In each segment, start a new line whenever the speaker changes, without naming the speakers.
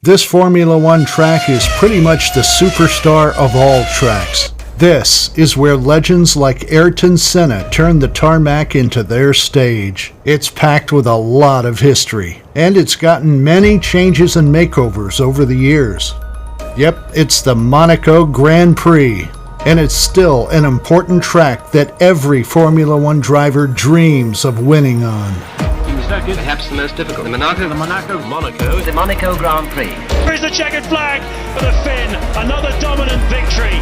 This Formula One track is pretty much the superstar of all tracks. This is where legends like Ayrton Senna turned the tarmac into their stage. It's packed with a lot of history, and it's gotten many changes and makeovers over the years. Yep, it's the Monaco Grand Prix, and it's still an important track that every Formula One driver dreams of winning on.
Perhaps the most difficult. The Monaco Grand Prix.
Here's the checkered flag for the Finn. Another dominant victory.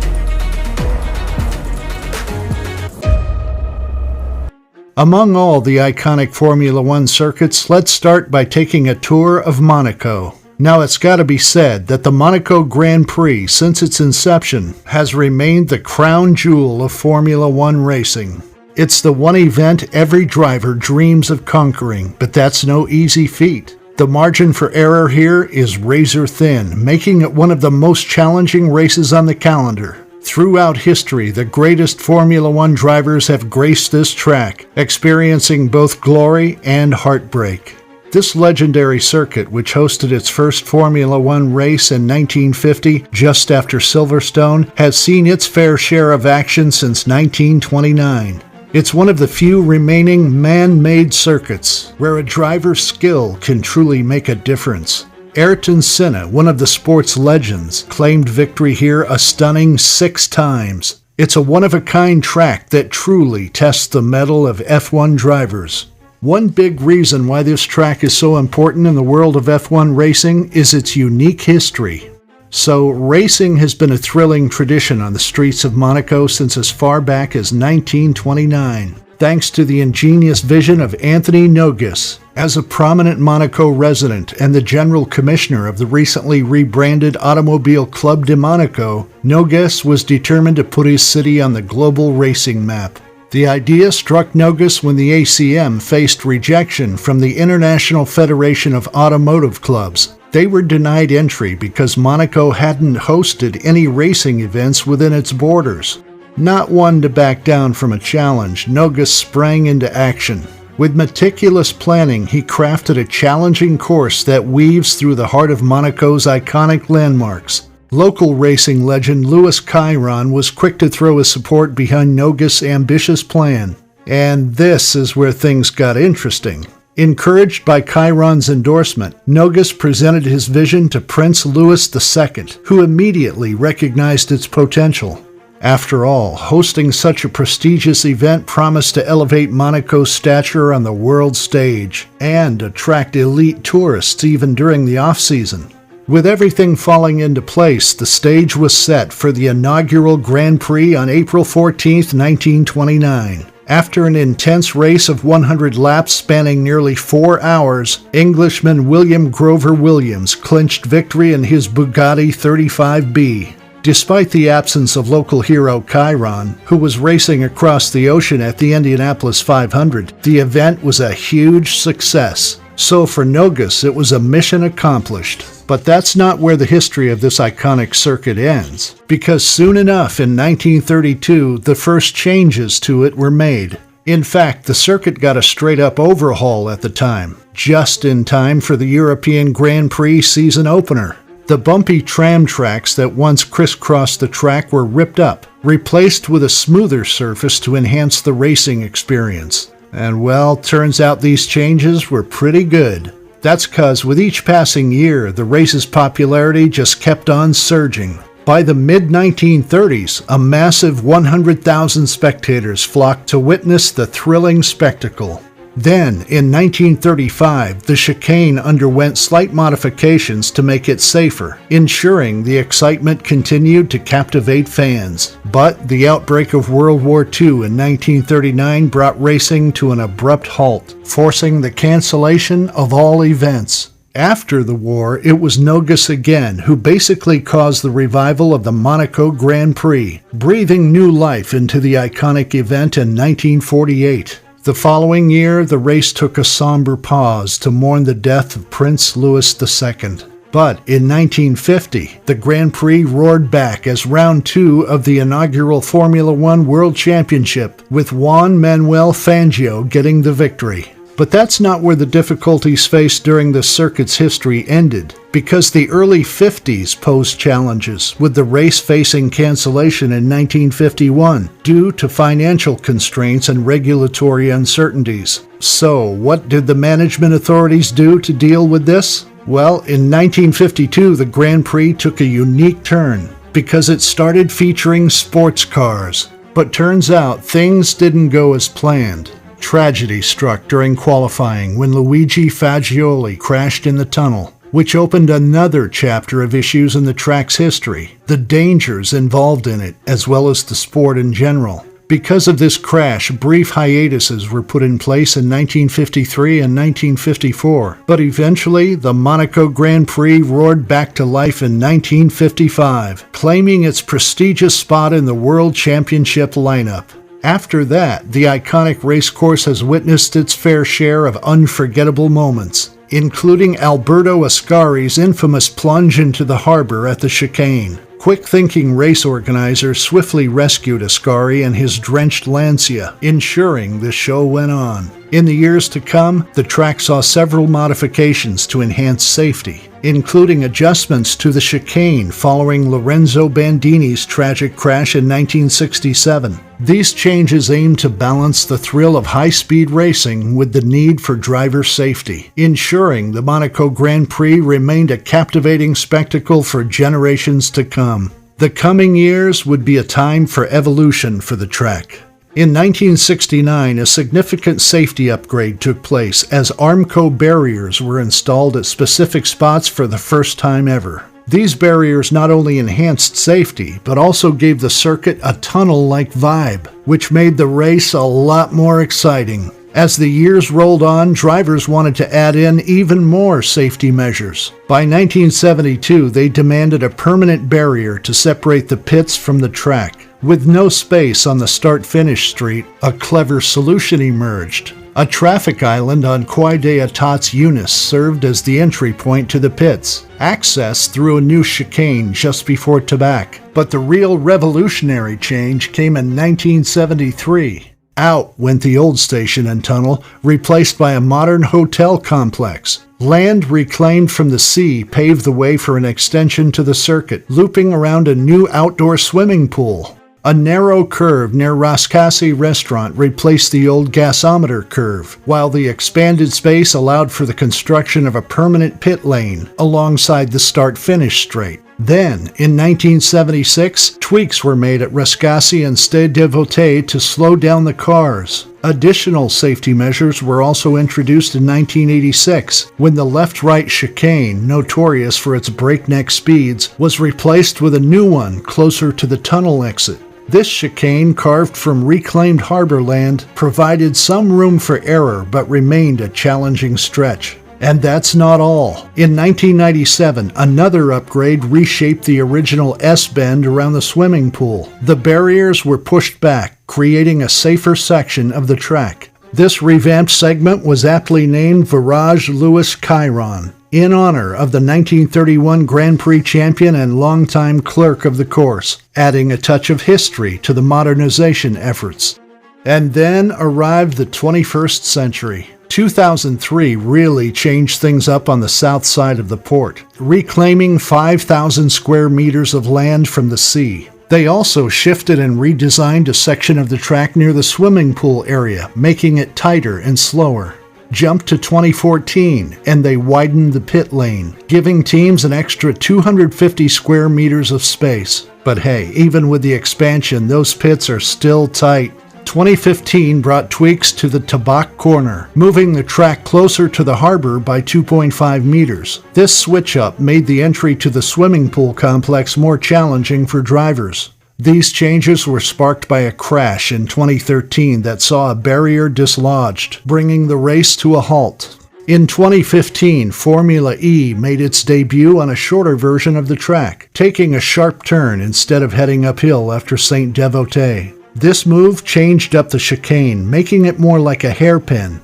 Among all the iconic Formula One circuits, let's start by taking a tour of Monaco. Now, it's got to be said that the Monaco Grand Prix, since its inception, has remained the crown jewel of Formula One racing. It's the one event every driver dreams of conquering, but that's no easy feat. The margin for error here is razor thin, making it one of the most challenging races on the calendar. Throughout history, the greatest Formula One drivers have graced this track, experiencing both glory and heartbreak. This legendary circuit, which hosted its first Formula One race in 1950, just after Silverstone, has seen its fair share of action since 1929. It's one of the few remaining man-made circuits where a driver's skill can truly make a difference. Ayrton Senna, one of the sport's legends, claimed victory here a stunning 6 times. It's a one-of-a-kind track that truly tests the mettle of F1 drivers. One big reason why this track is so important in the world of F1 racing is its unique history. So, racing has been a thrilling tradition on the streets of Monaco since as far back as 1929, thanks to the ingenious vision of Anthony Nogues. As a prominent Monaco resident and the general commissioner of the recently rebranded Automobile Club de Monaco, Nogues was determined to put his city on the global racing map. The idea struck Nogues when the ACM faced rejection from the International Federation of Automotive Clubs. They were denied entry because Monaco hadn't hosted any racing events within its borders. Not one to back down from a challenge, Nogues sprang into action. With meticulous planning, he crafted a challenging course that weaves through the heart of Monaco's iconic landmarks. Local racing legend Louis Chiron was quick to throw his support behind Nogues' ambitious plan. And this is where things got interesting. Encouraged by Chiron's endorsement, Nogues presented his vision to Prince Louis II, who immediately recognized its potential. After all, hosting such a prestigious event promised to elevate Monaco's stature on the world stage and attract elite tourists even during the off-season. With everything falling into place, the stage was set for the inaugural Grand Prix on April 14, 1929. After an intense race of 100 laps spanning nearly 4 hours, Englishman William Grover Williams clinched victory in his Bugatti 35B. Despite the absence of local hero Chiron, who was racing across the ocean at the Indianapolis 500, the event was a huge success. So for Nogues, it was a mission accomplished. But that's not where the history of this iconic circuit ends, because soon enough in 1932, the first changes to it were made. In fact, the circuit got a straight-up overhaul at the time, just in time for the European Grand Prix season opener. The bumpy tram tracks that once crisscrossed the track were ripped up, replaced with a smoother surface to enhance the racing experience. And well, turns out these changes were pretty good. That's because with each passing year, the race's popularity just kept on surging. By the mid-1930s, a massive 100,000 spectators flocked to witness the thrilling spectacle. Then, in 1935, the chicane underwent slight modifications to make it safer, ensuring the excitement continued to captivate fans. But the outbreak of World War II in 1939 brought racing to an abrupt halt, forcing the cancellation of all events. After the war, it was Nogues again who basically caused the revival of the Monaco Grand Prix, breathing new life into the iconic event in 1948. The following year, the race took a somber pause to mourn the death of Prince Louis II. But in 1950, the Grand Prix roared back as round 2 of the inaugural Formula One World Championship, with Juan Manuel Fangio getting the victory. But that's not where the difficulties faced during the circuit's history ended, because the early 50s posed challenges, with the race facing cancellation in 1951 due to financial constraints and regulatory uncertainties. So, what did the management authorities do to deal with this? Well, in 1952, the Grand Prix took a unique turn because it started featuring sports cars. But turns out things didn't go as planned. Tragedy struck during qualifying when Luigi Fagioli crashed in the tunnel, which opened another chapter of issues in the track's history, the dangers involved in it, as well as the sport in general. Because of this crash, brief hiatuses were put in place in 1953 and 1954, but eventually the Monaco Grand Prix roared back to life in 1955, claiming its prestigious spot in the World Championship lineup. After that, the iconic racecourse has witnessed its fair share of unforgettable moments, including Alberto Ascari's infamous plunge into the harbor at the chicane. Quick-thinking race organizers swiftly rescued Ascari and his drenched Lancia, ensuring the show went on. In the years to come, the track saw several modifications to enhance safety, including adjustments to the chicane following Lorenzo Bandini's tragic crash in 1967. These changes aim to balance the thrill of high-speed racing with the need for driver safety, ensuring the Monaco Grand Prix remained a captivating spectacle for generations to come. The coming years would be a time for evolution for the track. In 1969, a significant safety upgrade took place as Armco barriers were installed at specific spots for the first time ever. These barriers not only enhanced safety, but also gave the circuit a tunnel-like vibe, which made the race a lot more exciting. As the years rolled on, drivers wanted to add in even more safety measures. By 1972, they demanded a permanent barrier to separate the pits from the track. With no space on the start-finish street, a clever solution emerged. A traffic island on Quai des Etats Unis served as the entry point to the pits, access through a new chicane just before Tabac. But the real revolutionary change came in 1973. Out went the old station and tunnel, replaced by a modern hotel complex. Land reclaimed from the sea paved the way for an extension to the circuit, looping around a new outdoor swimming pool. A narrow curve near Rascassi restaurant replaced the old gasometer curve, while the expanded space allowed for the construction of a permanent pit lane alongside the start-finish straight. Then, in 1976, tweaks were made at Rascassi and Stade de Voté to slow down the cars. Additional safety measures were also introduced in 1986, when the left-right chicane, notorious for its breakneck speeds, was replaced with a new one closer to the tunnel exit. This chicane, carved from reclaimed harbor land, provided some room for error but remained a challenging stretch. And that's not all. In 1997, another upgrade reshaped the original S-bend around the swimming pool. The barriers were pushed back, creating a safer section of the track. This revamped segment was aptly named Virage Louis Chiron, in honor of the 1931 Grand Prix champion and longtime clerk of the course, adding a touch of history to the modernization efforts. And then arrived the 21st century. 2003 really changed things up on the south side of the port, reclaiming 5,000 square meters of land from the sea. They also shifted and redesigned a section of the track near the swimming pool area, making it tighter and slower. Jump to 2014, and they widened the pit lane, giving teams an extra 250 square meters of space. But hey, even with the expansion, those pits are still tight. 2015 brought tweaks to the Tabac corner, moving the track closer to the harbor by 2.5 meters. This switch-up made the entry to the swimming pool complex more challenging for drivers. These changes were sparked by a crash in 2013 that saw a barrier dislodged, bringing the race to a halt. In 2015, Formula E made its debut on a shorter version of the track, taking a sharp turn instead of heading uphill after Saint Devote. This move changed up the chicane, making it more like a hairpin.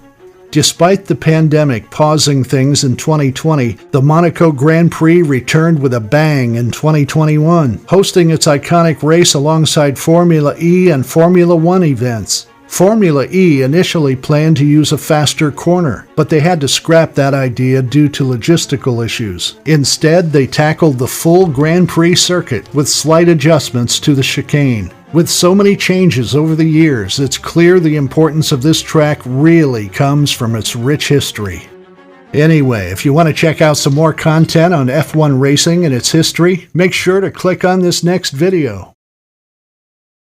Despite the pandemic pausing things in 2020, the Monaco Grand Prix returned with a bang in 2021, hosting its iconic race alongside Formula E and Formula One events. Formula E initially planned to use a faster corner, but they had to scrap that idea due to logistical issues. Instead, they tackled the full Grand Prix circuit with slight adjustments to the chicane. With so many changes over the years, it's clear the importance of this track really comes from its rich history. Anyway, if you want to check out some more content on F1 racing and its history, make sure to click on this next video.